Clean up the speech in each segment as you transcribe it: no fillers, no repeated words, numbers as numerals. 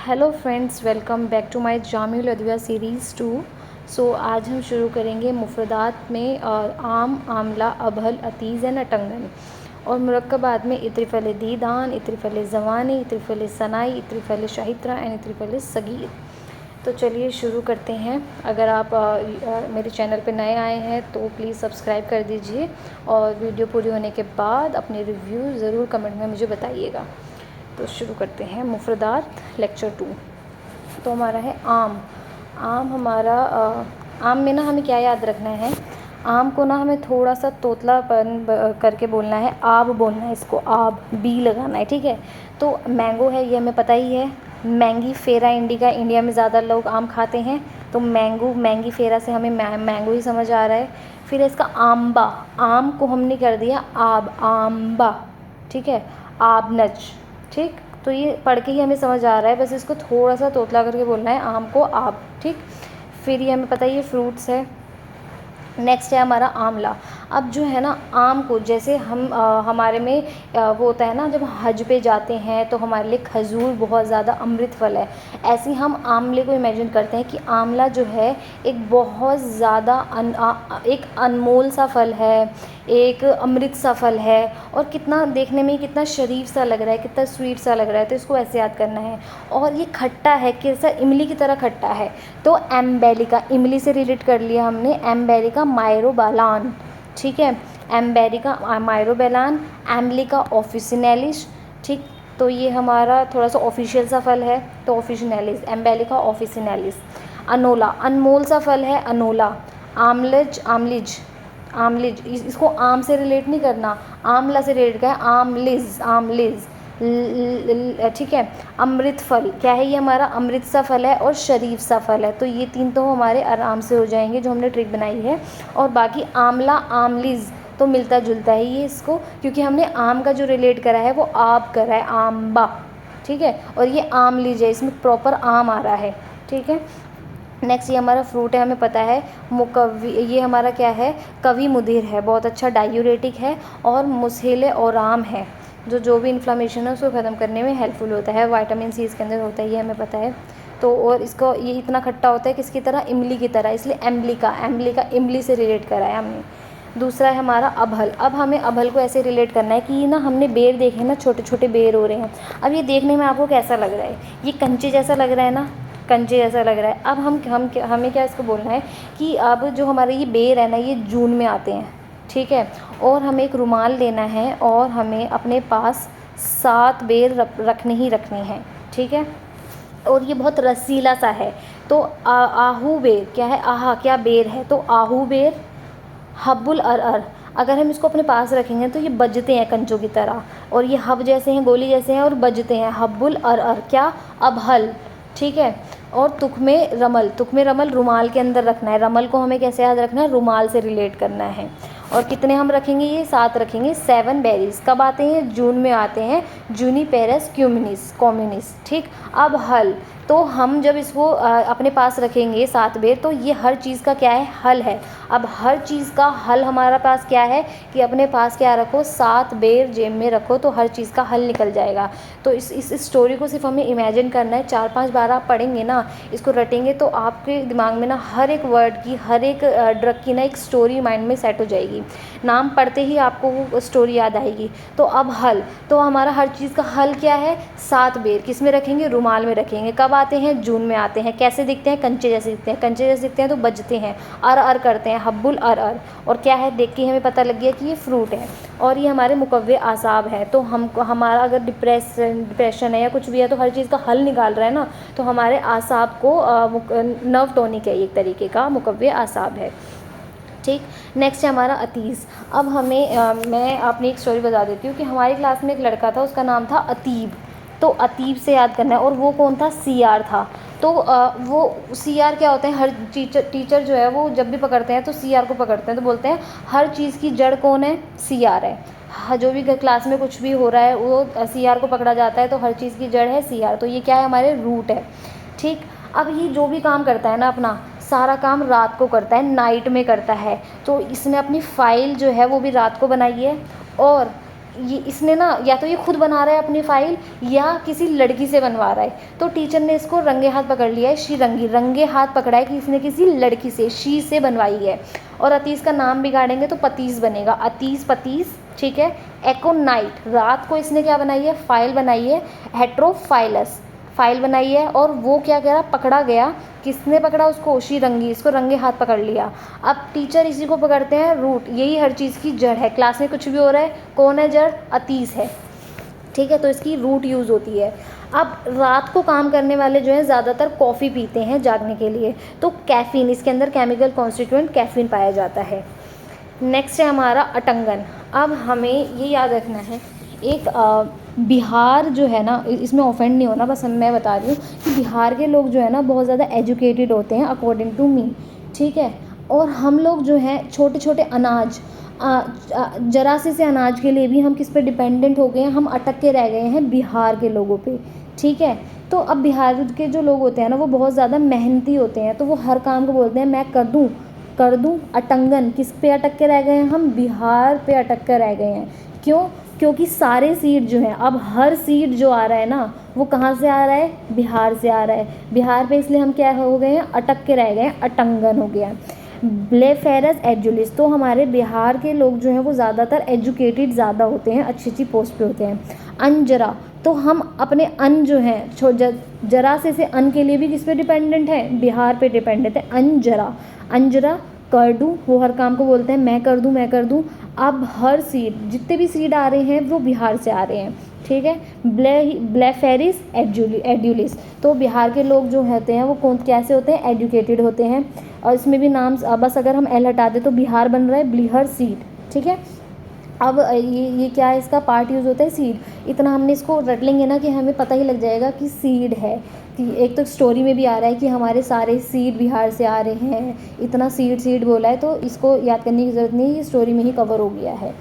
Hello friends, welcome back to my Jamiul Advia series 2। आज हम शुरू करेंगे मुफ़रदात में आम, आमला, अबहल, अतीज़ एंड अटंगन। और मुरक्कबात में इत्रिफ़ल दीदान, इत्रिफ़ल ज़वानी, इत्रिफ़ल सनाई, इत्रिफ़ल शाहित्रा एंड इत्रिफ़ल सगीर। तो चलिए शुरू करते हैं। अगर आप मेरे चैनल पर नए आए हैं तो प्लीज़ सब्सक्राइब कर दीजिए और वीडियो पूरी होने के बाद अपने रिव्यू ज़रूर कमेंट में मुझे बताइएगा। तो शुरू करते हैं मुफ़रदात लेक्चर 2। तो हमारा है आम। आम हमारा आम में ना हमें क्या याद रखना है, आम को ना हमें थोड़ा सा तोतलापन करके बोलना है, आब बोलना है, इसको आब बी लगाना है, ठीक है। तो मैंगो है, ये हमें पता ही है। मैंगी फेरा इंडिका, इंडिया में ज़्यादा लोग आम खाते हैं, तो मैंगो मैंगी फेरा से हमें मैंगो ही समझ आ रहा है। फिर इसका आम्बा, आम को हमने कर दिया आब, आम्बा, ठीक है, आबनज, ठीक। तो ये पढ़ के ही हमें समझ आ रहा है, बस इसको थोड़ा सा तोतला करके बोलना है, आम को आप, ठीक। फिर ये हमें पता है ये फ्रूट्स है। नेक्स्ट है हमारा आमला। अब जो है ना, आम को जैसे हम हमारे में वो होता है ना, जब हज पे जाते हैं तो हमारे लिए खजूर बहुत ज़्यादा अमृत फल है। ऐसे ही हम आमले को इमेजिन करते हैं कि आमला जो है एक बहुत ज़्यादा एक अनमोल सा फल है, एक अमृत सा फल है, और कितना देखने में कितना शरीफ सा लग रहा है, कितना स्वीट सा लग रहा है। तो इसको ऐसे याद करना है। और ये खट्टा है, कैसा, इमली की तरह खट्टा है। तो एम्बेलिका, इमली से रिलेट कर लिया हमने, एम्बेलिका माइरोबालान, ठीक है, एम्बेरिका माइरोबेलान, एम्बलिका ऑफिसिनेलिस, ठीक। तो ये हमारा थोड़ा सा ऑफिशियल सा फल है, तो ऑफिसिनेलिस, एम्बेलिका ऑफिसिनेलिस। अनोला, अनमोल सा फल है, अनोला। आमलिज, आमलिज, आमलिज, इसको आम से रिलेट नहीं करना, आमला से रिलेट का है, आमलिज, आमलिज, ठीक है। अमृत फल क्या है, ये हमारा अमृत सा फल है और शरीफ सा फल है। तो ये तीन तो हमारे आराम से हो जाएंगे जो हमने ट्रिक बनाई है। और बाकी आमला, आमलिज तो मिलता जुलता है ये इसको, क्योंकि हमने आम का जो रिलेट करा है वो आप करा है, आम्बा, ठीक है। और ये आमलिज है, इसमें प्रॉपर आम आ रहा है, ठीक है। नेक्स्ट ये हमारा फ्रूट है, हमें पता है मुकव्वी, ये हमारा क्या है, कवी मुदिर है, बहुत अच्छा डायूरेटिक है और मुसहेले और आम है, जो भी इन्फ्लामेशन है उसको ख़त्म करने में हेल्पफुल होता है। विटामिन सी इसके अंदर होता है, ये हमें पता है। तो और इसको ये इतना खट्टा होता है किसकी तरह, इमली की तरह, इसलिए एम्बलिका, एम्बलिका इमली से रिलेट करा है हमने। दूसरा है हमारा अबहल। अब हमें अबहल को ऐसे रिलेट करना है कि ना हमने बेर देखे ना, छोटे छोटे बेर हो रहे हैं। अब ये देखने में आपको कैसा लग रहा है, ये कंचे जैसा लग रहा है ना, कंचे जैसा लग रहा है। अब हमें क्या इसको बोलना है कि अब जो हमारे ये बेर है ना, ये जून में आते हैं, ठीक है। और हमें एक रुमाल लेना है और हमें अपने पास 7 बेर रखने ही रखने हैं, ठीक है। और ये बहुत रसीला सा है। तो आहू बेर क्या है, आहा क्या बेर है, तो आहू बेर, हब्बुल अरअर। अगर हम इसको अपने पास रखेंगे तो ये बजते हैं कंचों की तरह, और ये हब जैसे हैं, गोली जैसे हैं और बजते हैं, हब्बुल अरअर क्या, अबहल, ठीक है। और तुखमे रमल, तुखमे रमल रुमाल के अंदर रखना है, रमल को हमें कैसे याद रखना है, रुमाल से रिलेट करना है। और कितने हम रखेंगे, ये 7 रखेंगे। 7 बेरीज कब आते हैं, जून में आते हैं, जूनीपेरस क्यूमिनिस कॉम्युनिस, ठीक। अब हल, तो हम जब इसको अपने पास रखेंगे 7 बेर, तो ये हर चीज़ का क्या है, हल है। अब हर चीज़ का हल हमारा पास क्या है कि अपने पास क्या रखो, 7 बेर जेब में रखो, तो हर चीज़ का हल निकल जाएगा। तो इस स्टोरी को सिर्फ हमें इमेजिन करना है, 4-5 बार आप पढ़ेंगे ना, इसको रटेंगे, तो आपके दिमाग में ना हर एक वर्ड की, हर एक ड्रग की ना एक स्टोरी माइंड में सेट हो जाएगी। नाम पढ़ते ही आपको वो स्टोरी याद आएगी। तो अब हल, तो हमारा हर चीज़ का हल क्या है, 7 बेर किस में रखेंगे, रुमाल में रखेंगे। कब आते हैं, जून में आते हैं। कैसे दिखते हैं, कंचे जैसे दिखते हैं, कंचे जैसे दिखते हैं तो बजते हैं, अर अर करते हैं, हब्बुल अर अर। और क्या है, देख के हमें पता लग गया कि ये फ्रूट है। और ये हमारे मुकव्वे आसाब है। तो हमको, हमारा अगर डिप्रेशन है या कुछ भी है, तो हर चीज़ का हल निकाल रहा है ना, तो हमारे आसाब को नर्व टॉनिक है, एक तरीके का मुकव्वे आसाब है, ठीक। नेक्स्ट है हमारा अतीज़। अब हमें मैं अपनी एक स्टोरी बता देती हूँ कि हमारी क्लास में एक लड़का था, उसका नाम था अतीब। तो अतीब से याद करना है। और वो कौन था, सीआर था। तो वो सीआर क्या होता है, हर टीचर जो है वो जब भी पकड़ते हैं तो सीआर को पकड़ते हैं, तो बोलते हैं हर चीज़ की जड़ कौन है, सीआर है। जो भी क्लास में कुछ भी हो रहा है वो सीआर को पकड़ा जाता है, तो हर चीज़ की जड़ है सीआर। तो ये क्या है, हमारे रूट है, ठीक। अब ये जो भी काम करता है ना, अपना सारा काम रात को करता है, नाइट में करता है। तो इसने अपनी फ़ाइल जो है वो भी रात को बनाई है, और ये इसने ना या तो ये खुद बना रहा है अपनी फ़ाइल या किसी लड़की से बनवा रहा है। तो टीचर ने इसको रंगे हाथ पकड़ लिया है, श्रीरंगी रंगे हाथ पकड़ा है कि इसने किसी लड़की से शी से बनवाई है। और अतीस का नाम बिगाड़ेंगे तो पतीस बनेगा, अतीस पतीस, ठीक है। एकोनाइट रात को इसने क्या बनाई है, फाइल बनाई है, हेट्रोफाइलस फाइल बनाई है। और वो क्या करा, पकड़ा गया, किसने पकड़ा उसको, श्रीरंगी, इसको रंगे हाथ पकड़ लिया। अब टीचर इसी को पकड़ते हैं रूट, यही हर चीज़ की जड़ है। क्लास में कुछ भी हो रहा है, कौन है जड़, अतीस है, ठीक है। तो इसकी रूट यूज़ होती है। अब रात को काम करने वाले जो है ज़्यादातर कॉफ़ी पीते हैं जागने के लिए, तो कैफ़ीन, इसके अंदर केमिकल कॉन्स्टिट्यूएंट कैफ़ीन पाया जाता है। नेक्स्ट है हमारा अटंगन। अब हमें ये याद रखना है, एक बिहार जो है ना, इसमें ऑफेंड नहीं होना, बस मैं बता रही हूँ कि बिहार के लोग जो है ना बहुत ज़्यादा एजुकेटेड होते हैं अकॉर्डिंग टू मी, ठीक है। और हम लोग जो हैं छोटे छोटे अनाज, जरा से अनाज के लिए भी हम किस पे डिपेंडेंट हो गए हैं, हम अटक के रह गए हैं बिहार के लोगों पे, ठीक है। तो अब बिहार के जो लोग होते हैं ना वो बहुत ज़्यादा मेहनती होते हैं, तो वो हर काम को बोलते हैं मैं कर दूँ। अटंगन, किस पे अटक के रह गए हैं हम, बिहार पे अटक कर रह गए हैं। क्यों, क्योंकि सारे सीड जो हैं, अब हर सीड जो आ रहा है ना वो कहाँ से आ रहा है, बिहार से आ रहा है। बिहार पे इसलिए हम क्या हो गए हैं, अटक के रह गए हैं, अटंगन हो गया। ब्लेफेरस एजुलिस, तो हमारे बिहार के लोग जो हैं वो ज़्यादातर एजुकेटेड ज़्यादा होते हैं, अच्छी अच्छी पोस्ट पे होते हैं। अंजरा, तो हम अपने अन्न जो हैं जरा से अन्न के लिए भी किस पे डिपेंडेंट है, बिहार पे डिपेंडेंट है। अंजरा कर दूँ, वो हर काम को बोलते हैं मैं कर दूँ। अब हर सीड, जितने भी सीड आ रहे हैं वो बिहार से आ रहे हैं, ठीक है। ब्लेफेरिस एड्यूलिस, तो बिहार के लोग जो होते हैं वो कौन कैसे होते हैं, एजुकेटेड होते हैं। और इसमें भी नाम, बस अगर हम एल हटा दें तो बिहार बन रहा है ब्लिहर सीड, ठीक है। अब ये क्या है, इसका पार्ट यूज़ होता है सीड। इतना हमने इसको रट लेंगे ना कि हमें पता ही लग जाएगा कि सीड है। कि एक तो स्टोरी में भी आ रहा है कि हमारे सारे सीड बिहार से आ रहे हैं, इतना सीड बोला है, तो इसको याद करने की ज़रूरत नहीं, ये स्टोरी में ही कवर हो गया है।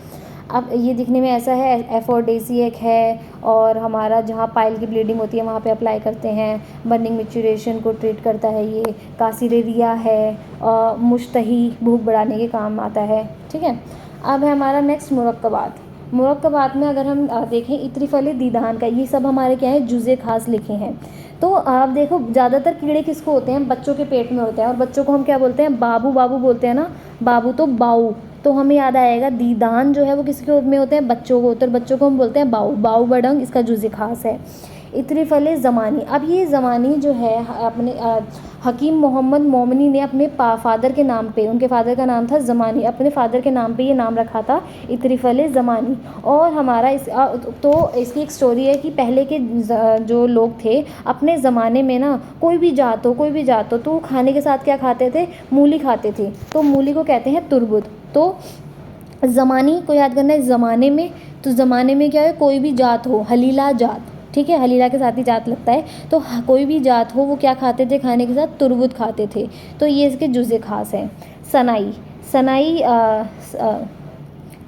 अब ये दिखने में ऐसा है, एफोर्डेसी एक है, और हमारा जहाँ पाइल की ब्लीडिंग होती है वहाँ पे अप्लाई करते हैं। बर्निंग मिचुरेशन को ट्रीट करता है ये। कासिलेरिया है, और मुश्तही, भूख बढ़ाने के काम आता है, ठीक है। अब है हमारा नेक्स्ट मुरक्कबात में अगर हम देखें, इत्रिफले दीदान का, ये सब हमारे क्या है, जुज़े खास लिखे हैं। तो आप देखो ज़्यादातर कीड़े किसको होते हैं, बच्चों के पेट में होते हैं, और बच्चों को हम क्या बोलते हैं, बाबू बोलते हैं ना, बाबू तो बाऊ, तो हमें याद आएगा दीदान जो है वो किसके में होते हैं, बच्चों को, तो बच्चों को हम बोलते हैं बाऊ बडंग, इसका जुज़े खास है। इत्रिफले ज़मानी, अब ये ज़मानी जो है अपने हकीम मोहम्मद मोमनी ने अपने फादर के नाम पे, उनके फादर का नाम था ज़मानी, अपने फादर के नाम पे ये नाम रखा था, इत्रिफले ज़मानी। और हमारा तो इसकी एक स्टोरी है कि पहले के जो लोग थे अपने ज़माने में ना, कोई भी जात हो तो खाने के साथ क्या खाते थे, मूली खाते थे, तो मूली को कहते हैं तुरबुत। तो ज़मानी को याद करना है, ज़माने में, तो ज़माने में क्या है, कोई भी जात हो, हलीला जात, ठीक है, हलीला के साथ ही जात लगता है, तो कोई भी जात हो वो क्या खाते थे खाने के साथ, तुरबुत खाते थे, तो ये इसके जुज़े खास हैं। सनाई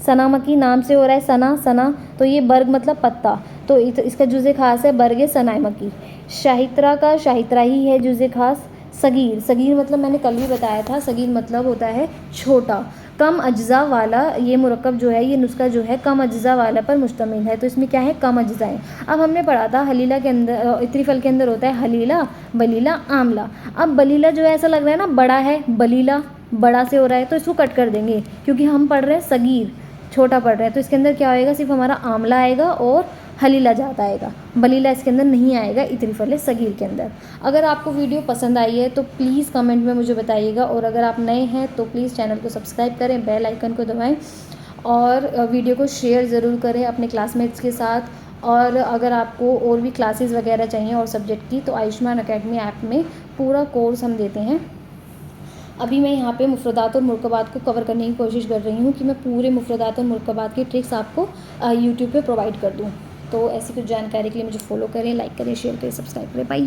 सनामकी नाम से हो रहा है, सना, तो ये बर्ग मतलब पत्ता, तो इसका जुज़े खास है बर्ग सनामकी। शाहित्रा का शाहित्रा ही है जुज़े खास। सगीर मतलब मैंने कल भी बताया था, सगीर मतलब होता है छोटा। कम अज्जा वाला, ये मुरक्कब जो है, ये नुस्खा जो है कम अज्जा वाला पर मुश्तमिल है, तो इसमें क्या है, कम अज्जा है। अब हमने पढ़ा था हलीला के अंदर, इत्रिफल के अंदर होता है हलीला, बलीला, आमला। अब बलीला जो है ऐसा लग रहा है ना बड़ा है, बलीला बड़ा से हो रहा है, तो इसको कट कर देंगे, क्योंकि हम पढ़ रहे हैं सगीर, छोटा पढ़ रहे हैं, तो इसके अंदर क्या आएगा, सिर्फ हमारा आमला आएगा और हलीला जाता आएगा, बलीला इसके अंदर नहीं आएगा इत्रिफले सगीर के अंदर। अगर आपको वीडियो पसंद आई है तो प्लीज़ कमेंट में मुझे बताइएगा, और अगर आप नए हैं तो प्लीज़ चैनल को सब्सक्राइब करें, बेल आइकन को दबाएं, और वीडियो को शेयर ज़रूर करें अपने क्लासमेट्स के साथ। और अगर आपको और भी क्लासेस वगैरह चाहिए और सब्जेक्ट की, तो आयुष्मान अकेडमी ऐप में पूरा कोर्स हम देते हैं। अभी मैं यहाँ पे मुफ़्रदात और मुरक्कबात को कवर करने की कोशिश कर रही हूँ कि मैं पूरे मुफ़्रदात और मुरक्कबात की ट्रिक्स आपको यूट्यूब पे प्रोवाइड कर दूँ। तो ऐसी कुछ जानकारी के लिए मुझे फॉलो करें, लाइक करें, शेयर करें, सब्सक्राइब करें। बाय।